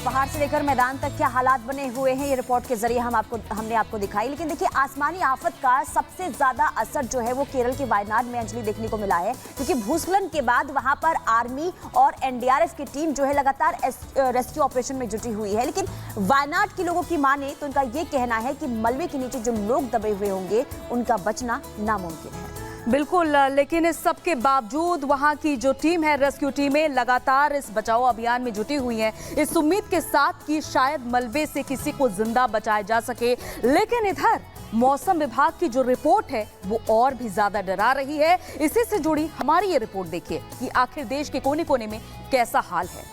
पहाड़ से लेकर मैदान तक क्या हालात बने हुए हैं, ये रिपोर्ट के जरिए हमने आपको दिखाई। लेकिन देखिए, आसमानी आफत का सबसे ज्यादा असर जो है वो केरल के वायनाड में अंजलि देखने को मिला है, क्योंकि भूस्खलन के बाद वहां पर आर्मी और एनडीआरएफ की टीम जो है लगातार रेस्क्यू ऑपरेशन में जुटी हुई है। लेकिन वायनाड के लोगों की माने तो उनका ये कहना है कि मलबे के नीचे जो लोग दबे हुए होंगे उनका बचना नामुमकिन है। बिल्कुल, लेकिन इस सब के बावजूद वहां की जो टीम है, रेस्क्यू टीमें लगातार इस बचाओ अभियान में जुटी हुई हैं, इस उम्मीद के साथ कि शायद मलबे से किसी को जिंदा बचाया जा सके। लेकिन इधर मौसम विभाग की जो रिपोर्ट है वो और भी ज्यादा डरा रही है। इसी से जुड़ी हमारी ये रिपोर्ट देखिए कि आखिर देश के कोने कोने में कैसा हाल है।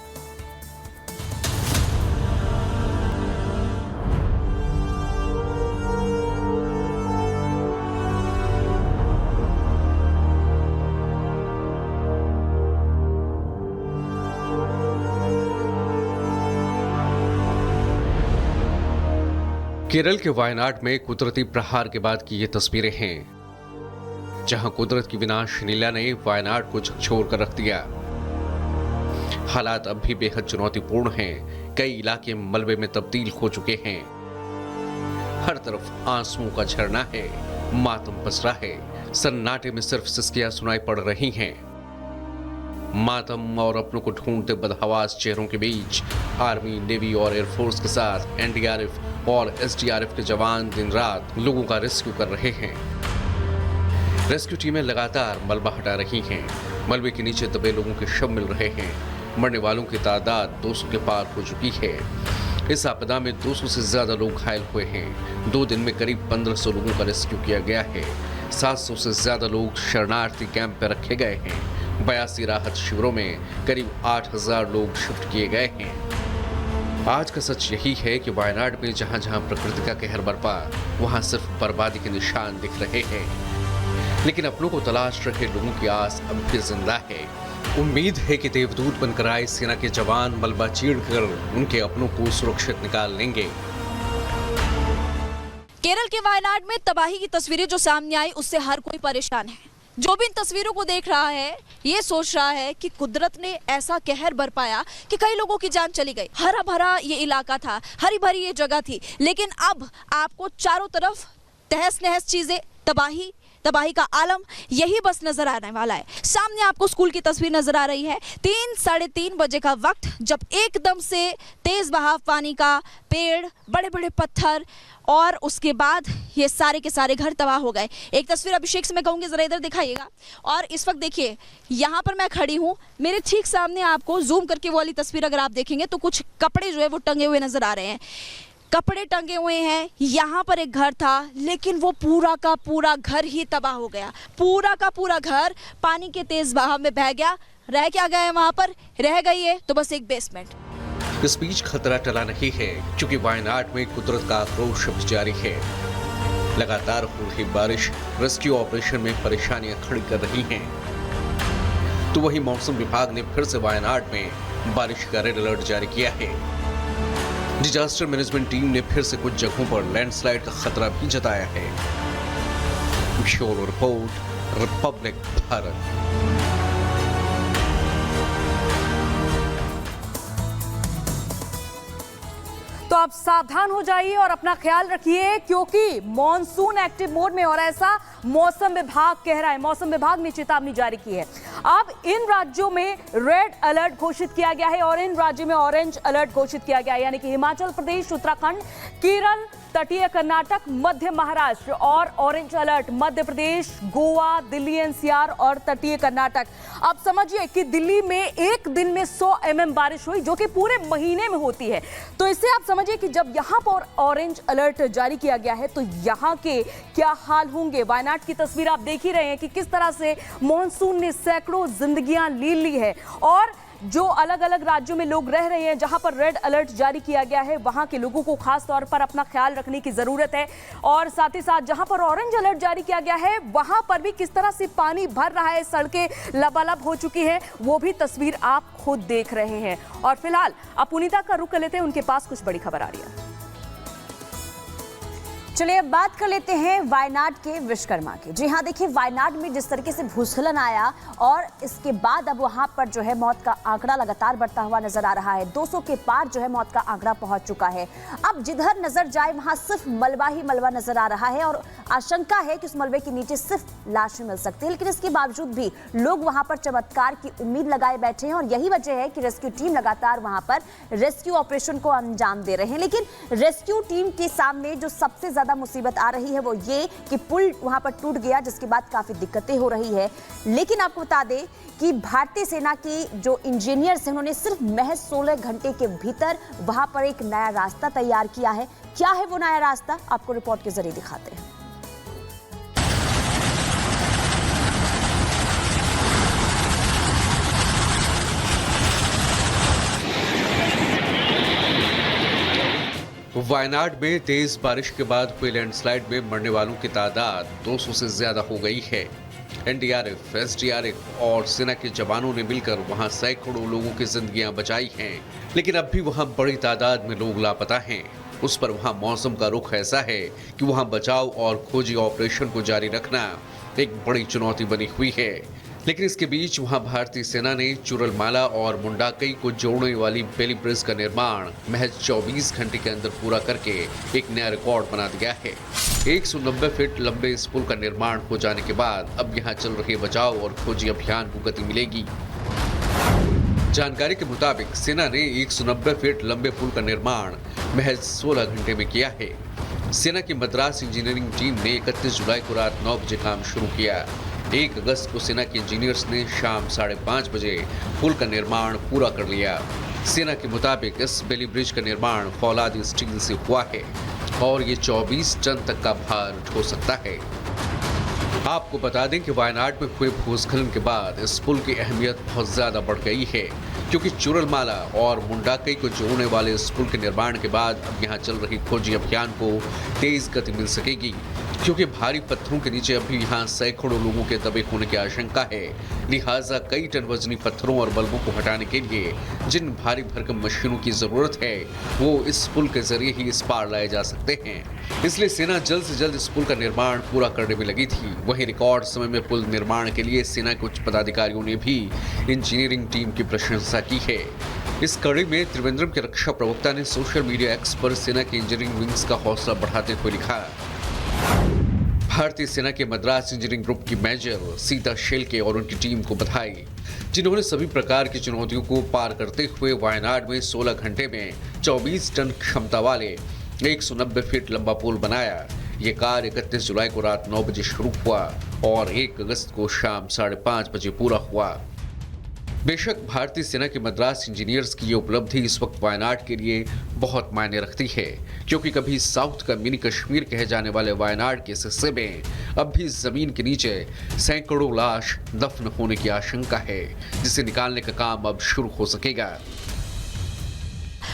केरल के वायनाड में कुदरती प्रहार के बाद की ये तस्वीरें हैं, जहां कुदरत की विनाश लीला ने वायनाड को झकझोर कर रख दिया। हालात अब भी बेहद चुनौतीपूर्ण हैं। कई इलाके मलबे में तब्दील हो चुके हैं। हर तरफ आंसुओं का झरना है, मातम पसरा है। सन्नाटे में सिर्फ सिसकियां सुनाई पड़ रही हैं। मातम और अपनों को ढूंढते बदहवास चेहरों के बीच आर्मी, नेवी और एयरफोर्स के साथ एनडीआरएफ और एसडीआरएफ के जवान दिन रात लोगों का रेस्क्यू कर रहे हैं। रेस्क्यू टीमें लगातार मलबा हटा रही हैं। मलबे के नीचे दबे लोगों के शव मिल रहे हैं। मरने वालों की तादाद 200 के पार हो चुकी है। इस आपदा में 200 से ज्यादा लोग घायल हुए हैं। 2 दिन में करीब 1500 लोगों का रेस्क्यू किया गया है। 700 से ज्यादा लोग शरणार्थी कैंप पर रखे गए हैं। 82 राहत शिविरों में करीब 8000 लोग शिफ्ट किए गए हैं। आज का सच यही है कि वायनाड में जहां जहां प्रकृति का कहर बरपा, वहां सिर्फ बर्बादी के निशान दिख रहे हैं। लेकिन अपनों को तलाश रहे लोगों की आस अब भी जिंदा है। उम्मीद है कि देवदूत बनकर आए सेना के जवान मलबा चीरकर उनके अपनों को सुरक्षित निकाल लेंगे। केरल के वायनाड में तबाही की तस्वीरें जो सामने आई, उससे हर कोई परेशान है। जो भी इन तस्वीरों को देख रहा है ये सोच रहा है कि कुदरत ने ऐसा कहर बरपाया कि कई लोगों की जान चली गई। हरा भरा ये इलाका था, हरी भरी ये जगह थी, लेकिन अब आपको चारों तरफ तहस नहस चीजें, तबाही का आलम यही बस नजर आने वाला है। सामने आपको स्कूल की तस्वीर नजर आ रही है। 3-3:30 बजे का वक्त, जब एकदम से तेज बहाव पानी का, पेड़, बड़े बड़े पत्थर और उसके बाद ये सारे के सारे घर तबाह हो गए। एक तस्वीर अभिषेक से मैं कहूँगी जरा इधर दिखाइएगा। और इस वक्त देखिए यहाँ पर मैं खड़ी हूँ, मेरे ठीक सामने आपको जूम करके वो वाली तस्वीर अगर आप देखेंगे तो कुछ कपड़े जो है वो टंगे हुए नजर आ रहे हैं। कपड़े टंगे हुए हैं। यहाँ पर एक घर था, लेकिन वो पूरा का पूरा घर ही तबाह हो गया। पूरा का पूरा घर पानी के तेज बहाव में बह गया। रह क्या गया है वहां पर? रह गई है तो बस एक बेसमेंट। इस बीच खतरा टला नहीं है, क्योंकि वायनाड में कुदरत का आक्रोश अब जारी है। लगातार हो रही बारिश रेस्क्यू ऑपरेशन में परेशानियां खड़ी कर रही हैं। तो वहीं मौसम विभाग ने फिर से वायनाड में बारिश का रेड अलर्ट जारी किया है। डिजास्टर मैनेजमेंट टीम ने फिर से कुछ जगहों पर लैंडस्लाइड का खतरा भी जताया है। Bureau report, Republic Bharat. तो आप सावधान हो जाइए और अपना ख्याल रखिए, क्योंकि मॉनसून एक्टिव मोड में और ऐसा मौसम विभाग कह रहा है। मौसम विभाग ने चेतावनी जारी की है। अब इन राज्यों में रेड अलर्ट घोषित किया गया है और इन राज्यों में ऑरेंज अलर्ट घोषित किया गया है, यानी कि हिमाचल प्रदेश, उत्तराखंड, केरल, तटीय कर्नाटक, मध्य महाराष्ट्र और orange alert Madhya Pradesh, Goa, Delhi NCR और तटीय कर्नाटक। अब समझिए कि दिल्ली में एक दिन में 100 mm बारिश हुई, जो कि पूरे महीने में होती है। तो इससे आप समझिए कि जब यहाँ पर ऑरेंज अलर्ट जारी किया गया है तो यहाँ के क्या हाल होंगे। वायनाड की तस्वीर आप देख ही रहे हैं कि किस तरह से मॉनसून ने सैकड़ों जिंदगियां ले ली है। और जो अलग अलग राज्यों में लोग रह रहे हैं, जहां पर रेड अलर्ट जारी किया गया है, वहां के लोगों को खास तौर पर अपना ख्याल रखने की जरूरत है। और साथ ही साथ जहां पर ऑरेंज अलर्ट जारी किया गया है, वहां पर भी किस तरह से पानी भर रहा है, सड़कें लबालब हो चुकी है, वो भी तस्वीर आप खुद देख रहे हैं। और फिलहाल आप पुनीता का रुख कर लेते हैं, उनके पास कुछ बड़ी खबर आ रही है। चलिए अब बात कर लेते हैं वायनाड के विश्वकर्मा की। जी हाँ, देखिए वायनाड में जिस तरीके से भूस्खलन आया और इसके बाद अब वहां पर जो है मौत का आंकड़ा लगातार बढ़ता हुआ नजर आ रहा है। 200 के पार जो है मौत का आंकड़ा पहुंच चुका है। अब जिधर नजर जाए वहां सिर्फ मलबा ही मलबा नजर आ रहा है और आशंका है कि उस मलबे के नीचे सिर्फ लाशें मिल सकती है। लेकिन इसके बावजूद भी लोग वहां पर चमत्कार की उम्मीद लगाए बैठे हैं और यही वजह है कि रेस्क्यू टीम लगातार वहां पर रेस्क्यू ऑपरेशन को अंजाम दे रहे हैं। लेकिन रेस्क्यू टीम के सामने जो सबसे ज्यादा मुसीबत आ रही है वो ये कि पुल वहां पर टूट गया, जिसके बाद काफी दिक्कतें हो रही है। लेकिन आपको बता दें कि भारतीय सेना के जो इंजीनियर्स हैं उन्होंने सिर्फ महज 16 घंटे के भीतर वहां पर एक नया रास्ता तैयार किया है। क्या है वो नया रास्ता, आपको रिपोर्ट के जरिए दिखाते हैं। वायनाड में तेज बारिश के बाद हुए लैंडस्लाइड में मरने वालों की तादाद 200 से ज्यादा हो गई है। एनडीआरएफ, एसडीआरएफ और सेना के जवानों ने मिलकर वहां सैकड़ों लोगों की जिंदगियां बचाई हैं, लेकिन अब भी वहां बड़ी तादाद में लोग लापता हैं। उस पर वहां मौसम का रुख ऐसा है कि वहां बचाव और खोजी ऑपरेशन को जारी रखना एक बड़ी चुनौती बनी हुई है। लेकिन इसके बीच वहां भारतीय सेना ने चुरलमाला और मुंडाकई को जोड़ने वाली बेली ब्रिज का निर्माण महज 24 घंटे के अंदर पूरा करके एक नया रिकॉर्ड बना दिया है। 190 फीट लंबे इस पुल का निर्माण हो जाने के बाद अब यहां चल रहे बचाव और खोजी अभियान को गति मिलेगी। जानकारी के मुताबिक सेना ने 190 फीट लंबे पुल का निर्माण महज 16 घंटे में किया है। सेना की मद्रास इंजीनियरिंग टीम ने 31 जुलाई को रात 9 बजे काम शुरू किया। 1 अगस्त को सेना के इंजीनियर्स ने शाम 5:30 बजे पुल का निर्माण पूरा कर लिया। सेना के मुताबिक इस बेली ब्रिज का निर्माण फौलादी स्टील से हुआ है और ये 24 टन तक का भार ढो सकता है। आपको बता दें कि वायनाड में हुए भूस्खलन के बाद इस पुल की अहमियत बहुत ज्यादा बढ़ गई है, क्योंकि चुरलमाला और मुंडाकई को जोड़ने वाले इस पुल के निर्माण के बाद अब यहाँ चल रही खोजी अभियान को तेज गति मिल सकेगी, क्योंकि भारी पत्थरों के नीचे अभी यहाँ सैकड़ों लोगों के दबे होने की आशंका है। लिहाजा कई टन वजनी पत्थरों और बल्बों को हटाने के लिए जिन भारी भरकम मशीनों की जरूरत है वो इस पुल के जरिए ही इस पार लाए जा सकते हैं। इसलिए सेना जल्द से जल्द इस पुल का निर्माण पूरा करने में लगी थी। वहीं रिकॉर्ड समय में पुल निर्माण के लिए सेना के उच्च पदाधिकारियों ने भी इंजीनियरिंग टीम की प्रशंसा की है। इस कड़ी में त्रिवेंद्रम के रक्षा प्रवक्ता ने सोशल मीडिया एक्स पर सेना के इंजीनियरिंग विंग्स का हौसला बढ़ाते हुए लिखा। भारतीय सेना के मद्रास इंजीनियरिंग ग्रुप की मेजर सीता शेलके और उनकी टीम को बधाई, जिन्होंने सभी प्रकार की चुनौतियों को पार करते हुए वायनाड में 16 घंटे में 24 टन क्षमता वाले 190 फीट लंबा पुल बनाया। ये कार्य 31 जुलाई को रात 9 बजे शुरू हुआ और 1 अगस्त को शाम 5:30 बजे पूरा हुआ। बेशक भारतीय सेना के मद्रास इंजीनियर्स की ये उपलब्धि इस वक्त वायनाड के लिए बहुत मायने रखती है, क्योंकि कभी साउथ का मिनी कश्मीर कहे जाने वाले वायनाड के इस हिस्से में अब भी जमीन के नीचे सैकड़ों लाश दफन होने की आशंका है, जिसे निकालने का काम अब शुरू हो सकेगा।